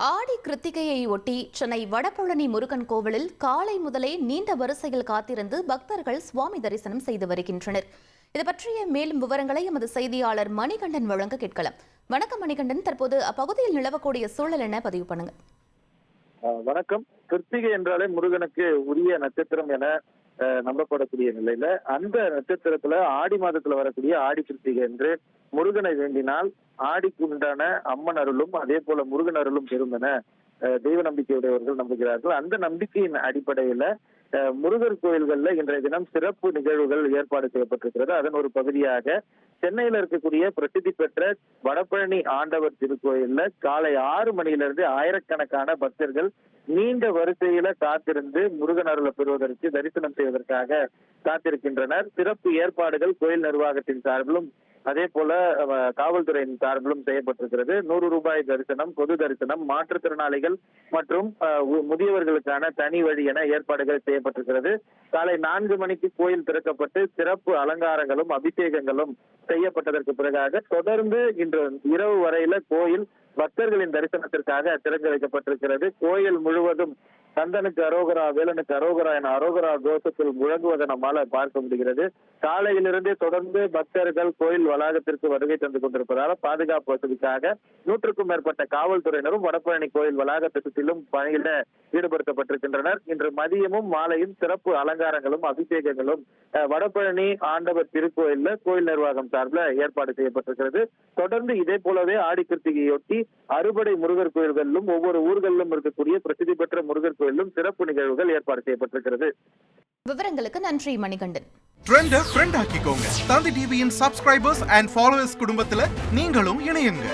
ஆடி கிருத்திகையை ஒட்டி சென்னை வடபழனி முருகன் கோவிலில் காலை முதலே நீண்ட வரிசையில் காத்திருந்து பக்தர்கள் சுவாமி தரிசனம் செய்து வருகின்றனர். இது பற்றிய மேலும் விவரங்களை எமது செய்தியாளர் மணிகண்டன் வழங்க கேட்கலாம். வணக்கம் மணிகண்டன், தற்போது அப்பகுதியில் நிலவக்கூடிய சூழல் என்ன பதிவு பண்ணுங்க. வணக்கம். கிருத்திகை என்றாலே முருகனுக்கு உரிய நட்சத்திரம் என நம்பப்படக்கூடிய நிலையில அந்த நட்சத்திரத்துல ஆடி மாதத்துல வரக்கூடிய ஆடி கிருத்திகை என்று முருகனை வேண்டினால் ஆடிக்கு உண்டான அம்மன் அருளும் அதே போல முருகன் அருளும் பெறும் என தெய்வ நம்பிக்கையுடையவர்கள் நம்புகிறார்கள். அந்த நம்பிக்கையின் அடிப்படையில முருகர் கோயில்கள்ல இன்றைய தினம் சிறப்பு நிகழ்வுகள் ஏற்பாடு செய்யப்பட்டிருக்கிறது. அதன் ஒரு பகுதியாக சென்னையில இருக்கக்கூடிய பிரசித்தி பெற்ற வடபழனி ஆண்டவர் திருக்கோயில்ல காலை 6 மணியிலிருந்து ஆயிரக்கணக்கான பக்தர்கள் நீண்ட வரிசையில காத்திருந்து முருகன் அருளை பெறுவதற்கு தரிசனம் செய்வதற்காக காத்திருக்கின்றனர். சிறப்பு ஏற்பாடுகள் கோயில் நிர்வாகத்தின் சார்பிலும் அதே போல காவல்துறையின் சார்பிலும் செய்யப்பட்டிருக்கிறது. 100 ரூபாய் தரிசனம், பொது தரிசனம், மாற்றுத்திறனாளிகள் மற்றும் முதியவர்களுக்கான தனி வழி என ஏற்பாடுகள் செய்யப்பட்டிருக்கிறது. காலை 4 மணிக்கு கோயில் திறக்கப்பட்டு சிறப்பு அலங்காரங்களும் அபிஷேகங்களும் செய்யப்பட்டதற்கு பிறகாக தொடர்ந்து இன்று இரவு வரையில கோயில் பக்தர்களின் தரிசனத்திற்காக திறந்து வைக்கப்பட்டிருக்கிறது. கோயில் முழுவதும் கந்தனுக்கு அரோகரா, வேலனுக்கு அரோகரா என அரோகரா கோஷத்தில் முழங்குவதை நம்மால பார்க்க முடிகிறது. காலையிலிருந்தே தொடர்ந்து பக்தர்கள் கோயில் வளாகத்திற்கு வருகை தந்து கொண்டிருப்பதால பாதுகாப்பு வசதிக்காக 100க்கும் மேற்பட்ட காவல்துறையினரும் வடபழனி கோயில் வளாகத்தை சுற்றிலும் பணியில ஈடுபடுத்தப்பட்டிருக்கின்றனர். இன்று மதியமும் மாலையும் சிறப்பு அலங்காரங்களும் அபிஷேகங்களும் வடபழனி ஆண்டவர் திருக்கோயில்ல கோயில் நிர்வாகம் சார்பில் ஏற்பாடு செய்யப்பட்டிருக்கிறது. தொடர்ந்து இதே போலவே ஆடி கிருத்திகையொட்டி அறுபடை முருகர் கோயில்களிலும் ஒவ்வொரு ஊர்களிலும் இருக்கக்கூடிய பிரசித்தி பெற்ற முருகர் கோயிலும் சிறப்பு நிகழ்வுகள் ஏற்பாடு செய்யப்பட்டிருக்கிறது. விவரங்களுக்கு நன்றி மணிகண்டன். ட்ரெண்ட ஃப்ரெண்ட் ஆக்கிக்கோங்க. தந்தி டிவியின் சப்ஸ்கிரைபர்ஸ் அண்ட் ஃபாலோவர்ஸ் குடும்பத்துல நீங்களும் இணையுங்க.